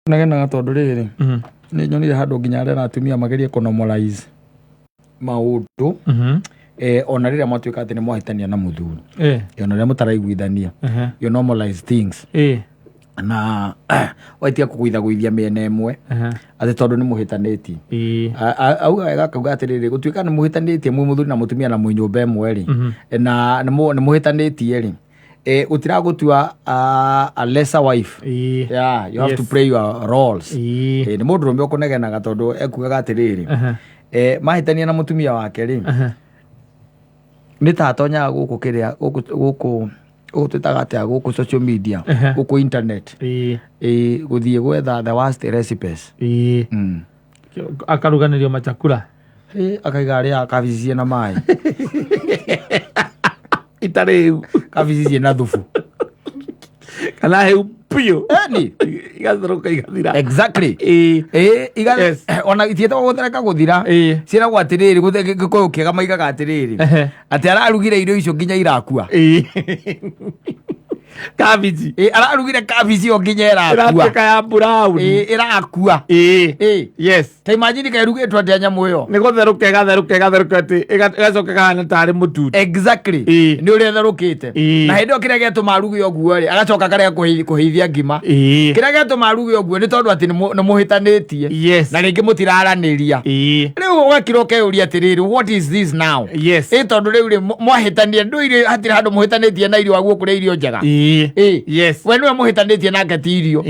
Nagena tondu riri ni nyonire handu nginya arera atumia magerie economize maundu ona riria mwatuika ati ni mwahitania na muthuri ona riria mutaraiguithania you normalize things na waitia kuguithia miena imwe ati tondu ni muhitanitie auga wega kauga atiriri gutuika ni muhitanitie mwi muthuri na mutumia na mwi nyumba imwe ri na ni muhitanitie ri utiragutua a lesser wife yeah you have to play your roles ni mundu rumbe ukunegenaga tondu ekugaga atiriri mahitania na mutumia wake ri ni tatonya guku kiria guku utitagate guku social media guku internet guthie gwetha the worst recipes akaruganirio machakura akaiga aria kabicie na mai itare kabicie na thufu kana he pio ni igathoroka igathira exactly ona itieta guthereka guthira ciira gwatiriri gutheko kiega maigaga atiriri ati ararugire irio icio nginya irakua kabiji ararugire kabiji o nginya irakua iratuika ya brown irakua yes ta imagine ka irugitwo atia nyamu iyo ni gutheruka igatheruka ati igacoka kana tari mututu exactly ni uri therukite na hindi okire getu marugi oguo ri agacoka kare kuhithia ngima kire getu marugi oguo ni tondu ati ni muhitanitie na ringi mutiraraniria riu ugakiro keuria atiriri what is this now tondu riu ri mwahitania nduire hatiri handu muhitanitie na irio aguo kuria irio njega we niwe muhitanitie nake ti irio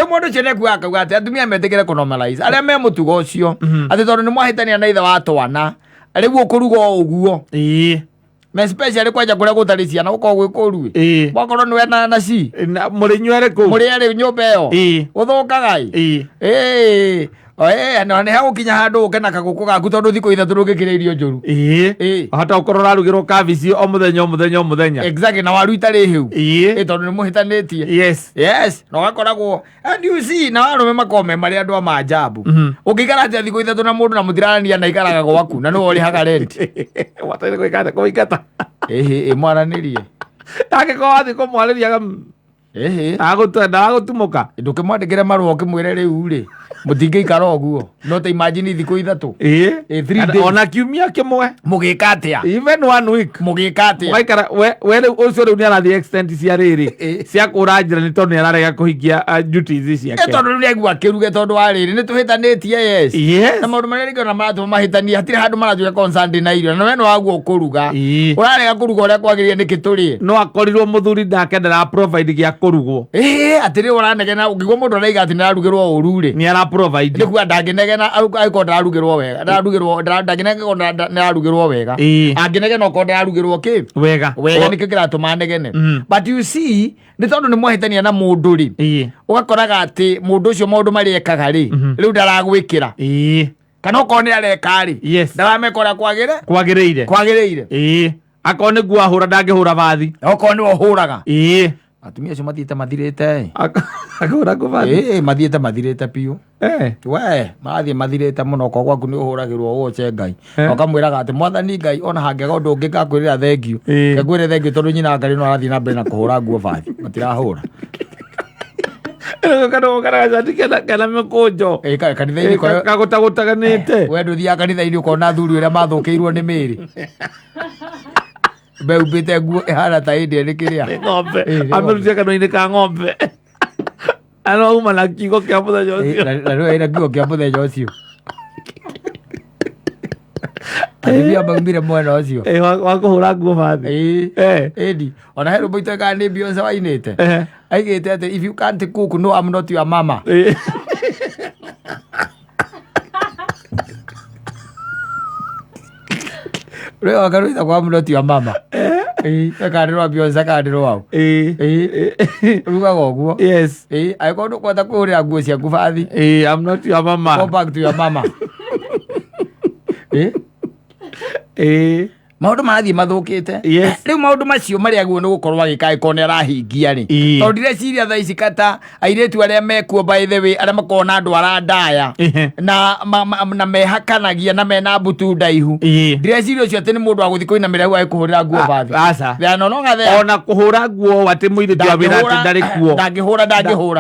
mundu ucio nekuga akauga ati atumia metikire kunormalize aria me mutugo ucio ati tondu ni mwahitania na ithe wa twana riu ukuruga uguo especially kwaja kuria gutari ciana uko gwikuru wakorwo niwe na ci muri nywere ku muri ari nyumba iyo uthukagai no ne hago kinya handu ukena kaguku gaku tondu thiko ithatũ rungikire irio njuru hata ukorwo rarugirwo kabici o muthenya exactly na waru itari hiu tondu ni muhitanitie yes no gakoragwo and you see na arume makome mari andu ma ajabu ukikara ati thiko ithatũ na mundu na mutirarania na ikaraga gwaku na no uri haga rent watari kuikata kuikata mwaranirie agiko athi kumwariria agutumuka ndukimwandikire marua ukimwire riu ri mutingeikara uguo no ta imagine thiku ithatu 3 days ona kiumia kimwe mugika atia even 1 week mugika atia waikara we ucio riu ni arathi extent cia riri cia kuranjira ni tondu ni ararega kuhingia duties ciake tondu ni agua kiruge tondu wa riri ni tuhitanitie na maundu maria ringi ona maratu mahitania hatire handu maratuika concerned na irio na we no agua kuruga urarega kuruga uria kwagirie ni kituri no akorirwo muthuri ndake ndara provide gia kurugwo atiri uranegena ungigwo mundu araiga ati ndarugirwo uru ri ni ara provide ni kuga ndanginegena aiko ndarugirwo wega ndanginegena ndarugirwo wega anginegena ko ndarugirwo ki wega nikio kiratuma negene but you see ni tondu ni mwahitania na mundu ri ugakoraga ati mundu ucio maundu mari ekaga ri riu ndaragwikira kana ukone areka ri ndaramekora kwagiriire akone guo ahura ndangihura bathi okone ohuraga atumia acio mathiete mathirite akahura kubathi mathiete mathirite piu we marathie mathirite muno ko gwaku ni uhuragirwo woche Ngai ukamwiraga ati mwathani Ngai ona hangega undu ungi ngakwirira thengiu ngwire thengiu tondu nyina Ngai no arathie na mbere na kuhura nguo bathi matirahura kana mekujo kanitha-ini kagutagutaganite we nduthiaga kanitha-ini ukona athuri uria mathukiirwo ni miri beumbite nguo ihana ta indi ni kiria ng'ombe amerutia kanua-ini ka ng'ombe ano uma na kiugo kia muthenya ucio na riu ina kiugo kia muthenya ucio athimia maumire mwena ucio wa kuhura nguo bathi indi ona he rumbu itoekaga ni Beyonce wainite aigite ati if you can't cook no I'm not your mama riu akaruita kwa I'm not your mama akandirwa Beyonce akandirwa wau rugaga uguo aiko ndukwenda kwihurira nguo ciaku bathi I'm not your mama go back to your mama maundu marathie mathukite riu maundu macio mari aguo ni gukorwo agikae kone arahingia ri tondu direciria tha ici kata airetu aria mekuo by the way aria makona andu arandaya na mehakanagia na mena mbutu ndaihu direciria ucio ati ni mundu wa guthi kuinamira hu agikuhurira nguo bathi thea no ngathe ona kuhura nguo ati muiritu wa wira ati ndari kuo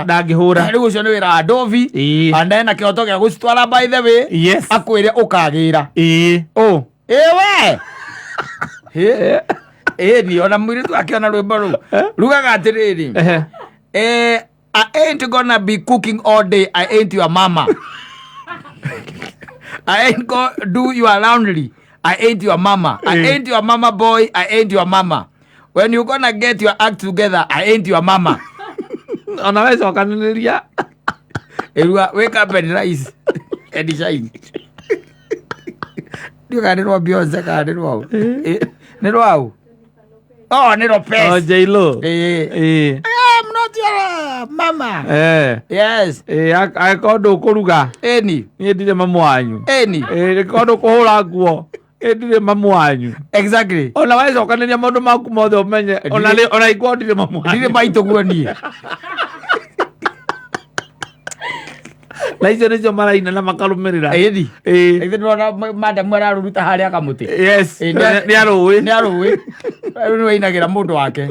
ndangihura riu ucio ni wira wa ndovi andena kioto gia gucitwara by the way akwire ukagira ewe ni ona mwiritu akiona rwimbo ru rugaga atiriri I ain't gonna be cooking all day. I ain't your mama. I ain't go do your laundry. I ain't your mama. I ain't your mama boy. I ain't your mama. When you gonna get your act together, I ain't your mama. Unaweza wakanilia Erua wake up and rise and shine. Ndio kanirwa Beyonce kanirwa. Nirwa. Oh, niro pes. Oh, J-Lo. I am not your mama. Yes. Akondo kuruga. Eni. Ni ndire mamu wanyu. Eni. Akondo kuhura nguo. Ndire mamu wanyu. Exactly. Ona waiza ukanilia maundu maku mothe umenye. Ona igwa ndire mamu wanyu. Ndire maito guoni. Na icio nicio maraina na makarumirira edi ithe ndona madam araruta haria kamuti yes ni arui ni wainagira mundu wake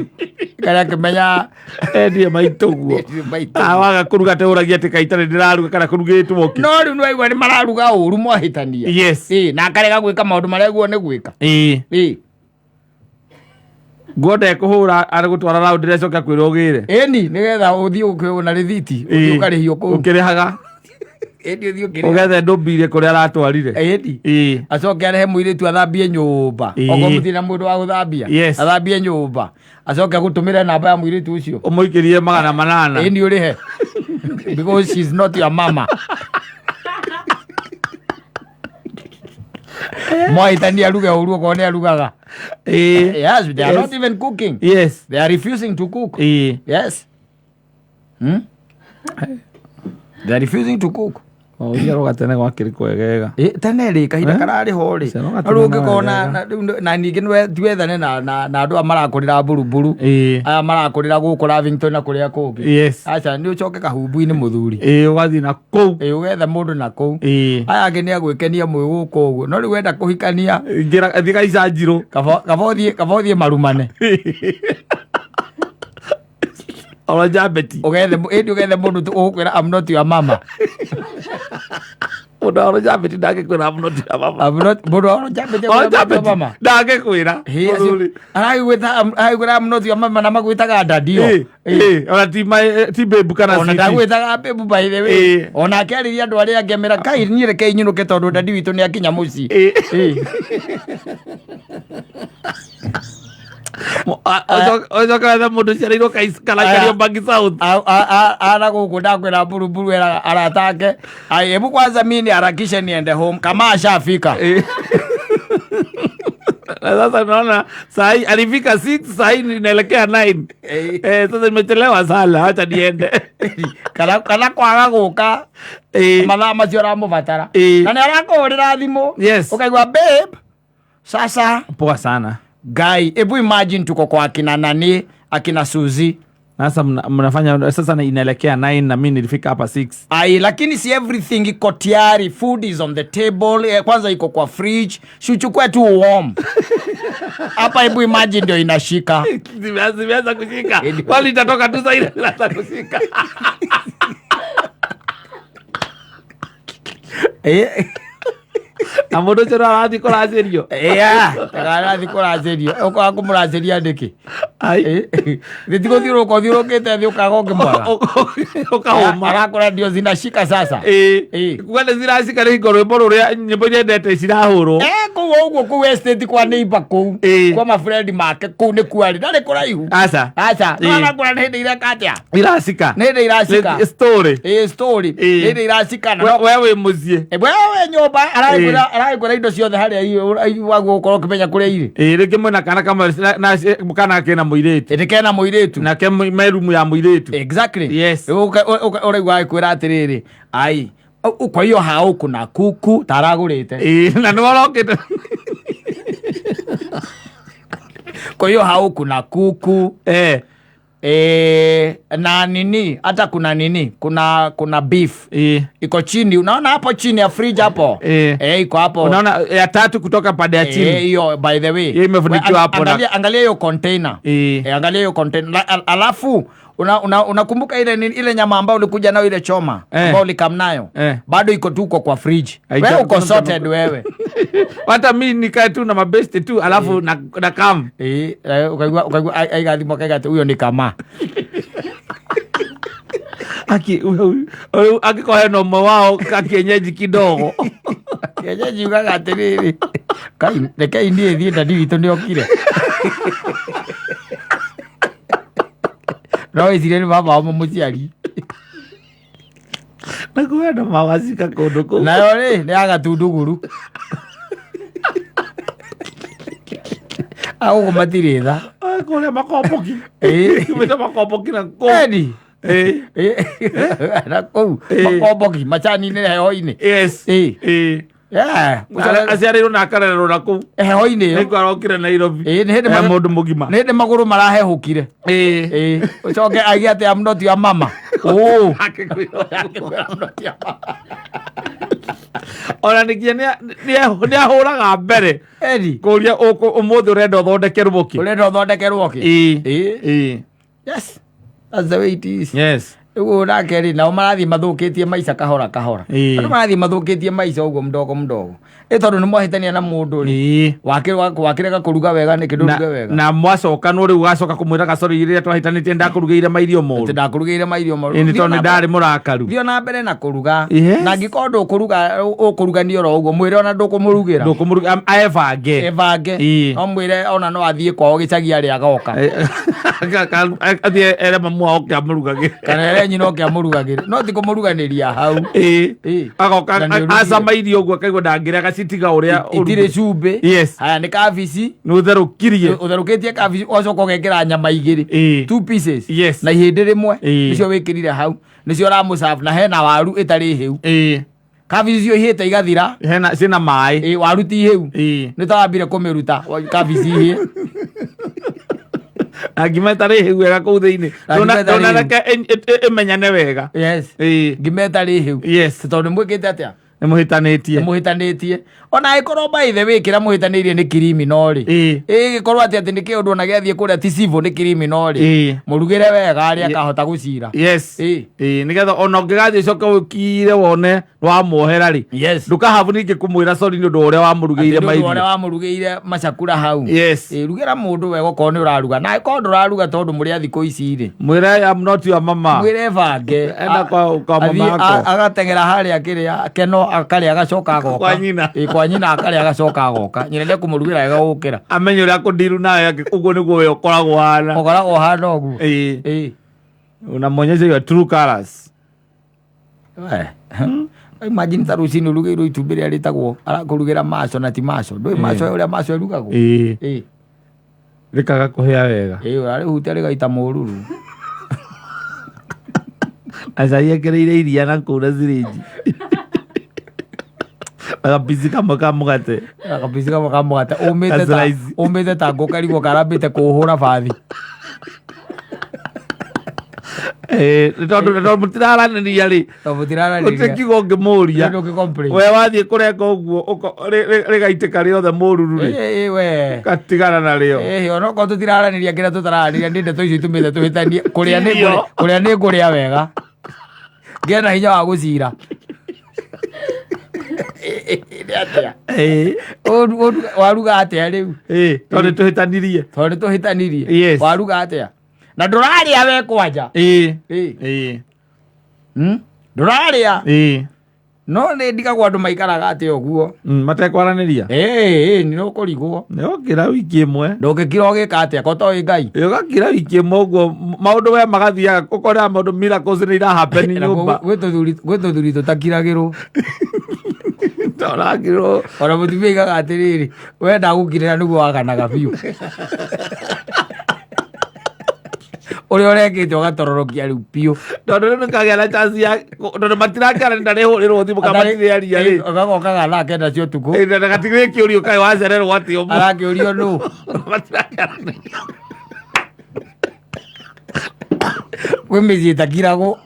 kana kimenya endie maituguo waga kuruga te uragia te kaitare ndiraruga kana kurugitwo ki no riu waigua ni mararuga uru mwahitania yes na akarega gwika maundu maria guo ni gwika Gode kuhura ari gutwara round direction kwira ugire eni nigetha uthii ukiona rithiti ukarihio ku ukirihaga edi uthii ukiriha ugethe ndumbire kuria aratwarire edi acoke arehe muiritu athambie nyumba ogo muthina mundu wa guthambia athambie nyumba acoke gutumira namba ya muiritu ucio umuikirie 800 eni urihe because she's not your mama. Moitania aruga uru ko ne arugaga yes they are not even cooking they are refusing to cook yes they are refusing to cook Ogiaroga tene gwakiri kwegega tene ri kahinda karari ho ri arungi kona na ningi nwe twethane na andu amarakurira buruburu aya marakurira guku Lavington na kuria kungi acha ni ucoke kahumbu-ini muthuri ugathi na kou ugetha mundu na kou aya angi ni agwikenia mwi guku uguo no ri wenda kuhikania ngira thika icanjiro kabothie marumane Ola jabeti ugethe mundu ukwira I'm not your mama Ola jabeti ndage kwira I'm not your mama Ola jabeti mama ndage kwira araigwira I'm not your mama na magwitaga dadio ona ti babe kana ona ndagwitaga babe by the way ona akĩarĩria andũ arĩa angemera kai niĩ reke inyũrũke tondũ dadi witũ nĩ akinya mũciĩ ojo kada mundu ciarĩirwo kalaikario Bangi South ara guku ndakwĩra buruburu aratake hebu kwanza mimi niharakishe niende home kama ashafika sasa naona sahi alifika 6 sahi ninaelekea 9 sasa nimechelewa sana acha niende kana kwaga guka mathaa macio aramubatara na nĩ arakũhũrĩra thimũ ukaigua babe sasa poa sana guy ebu imagine tuko kwa akina nani akina Suzy sasa mnafanya sasa inaelekea 9 na mimi nilifika hapa 6 lakini si everything iko tayari food is on the table kwanza iko kwa fridge shuchukue tu warm hapa ebu imagine ndio inashika zimeanza kushika bali itatoka tu sasa inaanza kushika Amodo chora arathi kuracerio arathi kuracerio uko akumuraceria ndiki thitigo thiurukite thi ukaga ngimwara ukahoma arakora ndio zinashika sasa kwende zirashika ri ngoro ruria nyimbo nyendete cirahurwo kuo uguo ku estate kwa neighbor ku kwa ma friend make ku ni kwari ndari kuraihu aca arakora ni hindi irakatia irashika ni hindi irashika story ni hindi irashika na wewe mucie wewe nyumba araigura indo ciothe haria waguo ukorwo ukimenya kuria iri ringi mwena kana kama kana kena muiritu kena muiritu na ke merumu ya muiritu exactly yes uraigua akwira atiriri ai kwa hiyo hauku na kuku taragurite na nĩworokĩte Kwa hiyo hau kuna kuku na nini, hata kuna nini, kuna beef iko chini, unaona hapo chini ya fridge hapo iko hapo, unaona ya tatu kutoka pande ya chini hiyo. By the way, hiyo imefunikiwa hapo, angalia hiyo container angalia hiyo container, alafu unakumbuka ile nyama ambayo ulikuja nayo, ile choma ambayo ulikamnayo bado iko tu kwa fridge. Wewe uko sorted wewe. Hata mimi nikae tu na mabeste tu, alafu na kam ukagua aigathimo kaigate huyo ni kama akikohe no mwe wao kakienyeji kidogo kienyeji ugagatĩrĩrĩ rekei niĩ thiĩ ndani witũ nĩ okire no ĩcire nĩ baba wao mũciari na kwenda mawazika kũndũ kũu, nayo rĩ nĩ agatunduguru au matirĩ tha kũrĩa makomboki mĩta makomboki na kũu na kũu makomboki macani-inĩ heho-inĩ aciarĩirwo na akarererwo na kũu heho-inĩ ĩyo arokire Nairobi mũndũ mũgima, nĩ hĩndĩ magũrũ marahehũkire ũcoke agia atĩ I'm not your mama. ona nĩkie nĩ ahũraga mbere kũria ũmũthĩ ũrenda ũthondekerwo kĩ. Yes, that's the way it is. Yes. Rĩu nake rĩ nao marathiĩ mathũkĩtie maica kahora andũ marathiĩ mathũkĩtie maica ũguo mdogo ĩ tondũ nĩ mwahĩtania na mũndũ rĩ wakĩrega kũruga wega nĩ kĩndũ ruge wega na mwacoka no rĩu gacoka kũmwĩra gacorĩ rĩrĩa twahĩtanĩtie ndakũrugĩire mairio moru nĩ tondũ nĩ ndarĩ mũrakaru. Thiĩ na mbere na kũruga, na angĩkorwo ũkũrugania oro ũguo mwĩre ona ndũkũmũrugĩra ebange no mwĩre ona no athiĩ kwao gĩcagi arĩa agoka athiĩ ere mamu wao kĩamũrugagĩre kana nyina ũkĩamũrugagĩre no ti kũmũruganĩria hau agoka acama irio ũguo akaigua ndangĩrĩa gacitiga ũrĩa itirĩ cumbĩ. Haya nĩ kabici nĩ ũtherũkĩtie kabici ũgacoka ũgekĩra nyama igĩrĩ 2 pieces na ihĩndĩ rĩmwe nĩcio wĩkĩrire hau, nĩcio ũramũcabu na hena waru ĩtarĩ hĩu kabici icio ihĩte igathira ciĩna maĩ waru ti hĩu nĩ tawambire kũmĩruta kabici ihĩe ngima ĩtarĩ hĩu wega kũu thĩinĩ ndonareke ĩmenyane wega ngima ĩtarĩ hĩu tondũ nĩmwĩkĩte atĩa mũhĩtanĩtie ona ĩkorwo by the way kĩrĩa mũhĩtanĩirie nĩ criminal gĩkorwo atĩ nĩ kĩũndũ ona gĩathiĩ kũrĩa ti civil nĩ criminal mũrugĩre wega arĩa akahota gũcira nĩgetha ona ũngĩgathiĩ ũcoke wĩkire wone wamuohera rĩ ndũkahabu ningĩ kũmwĩra sorry nĩ ũndũ ũrĩa wamũrugĩire macakura hau. Rugĩra mũndũ wega okorwo nĩ ũraruga, na angĩkorwo ndũraruga tondũ mũrĩ thikũ ici rĩ mwĩre I'm not your mama, mwĩre bange enda kwa mama yako agateng'era harĩa kĩrĩa keno akarĩa agacoka agoka kwa nyina akarĩa agacoka agoka nyina nĩ kũmũrugĩra wega gũkĩra amenye ũrĩa akũndiru nawe ũguo nĩguo we ũkoragwo hana ũguo unamwonyesha your true colors. Imagine ta rũcinĩ ũrugĩirwo itumbĩ rĩrĩa rĩtagwo arakũrugĩra maco na ti maco ndũĩ maco ũrĩa maco ĩrugagwo rĩkaga kũhĩa wega ũrarĩhutia rĩgaita mũruru acai ekĩrĩire iria na kũu na cirinji agapici kamwe ka mũgate ũmĩte ta ngũ karigwo karambĩte kũhũra bathi tondũ mũtiraranĩria rĩ ũtĩkiuga ũngĩmũria we wathiĩ kũrenga ũguo rĩgaitĩka rĩothe mũruru rĩ gatigana narĩo onokorwo tũtiraranĩria kĩrĩa tũtararanĩria nĩ ndeto icio itũmĩte tũhĩtanie kũrĩa nĩ ngũrĩa wega ngĩe na hinya wa gũcira waruga atĩa rĩu tondũ tũhĩtanirie waruga atĩa na ndũrarĩa we kwanja ndũrarĩa no nĩ ndigagwo andũ maikaraga atĩ ũguo matekwaranĩria nĩ ũkũrigwo nĩgũkĩra wiki ĩmwe ndũngĩkira ũgĩka atĩa ko toĩ Ngai ũgakira wiki ĩmwe ũguo maũndũ we magathiaga ũkorera maũndũ miracles nĩ irahappen nyũmba gwĩ tũthuri tũtakiragĩrwo tũragĩrwo ona mũtumia aigaga atĩrĩrĩ wenda gũkirĩra nĩguo waganaga biũ Uri orekite ugatororokia riu piu. Tondu riu kagia na chance ya tondu matirakara ndare hurirwo thimu kamatithia ri. Ugagokaga thaa kenda cia utuku. Na gatigire kiurio kai wacererwo ati umu. Arakiurio nu. Kwi mĩciĩ ĩtakiragwo.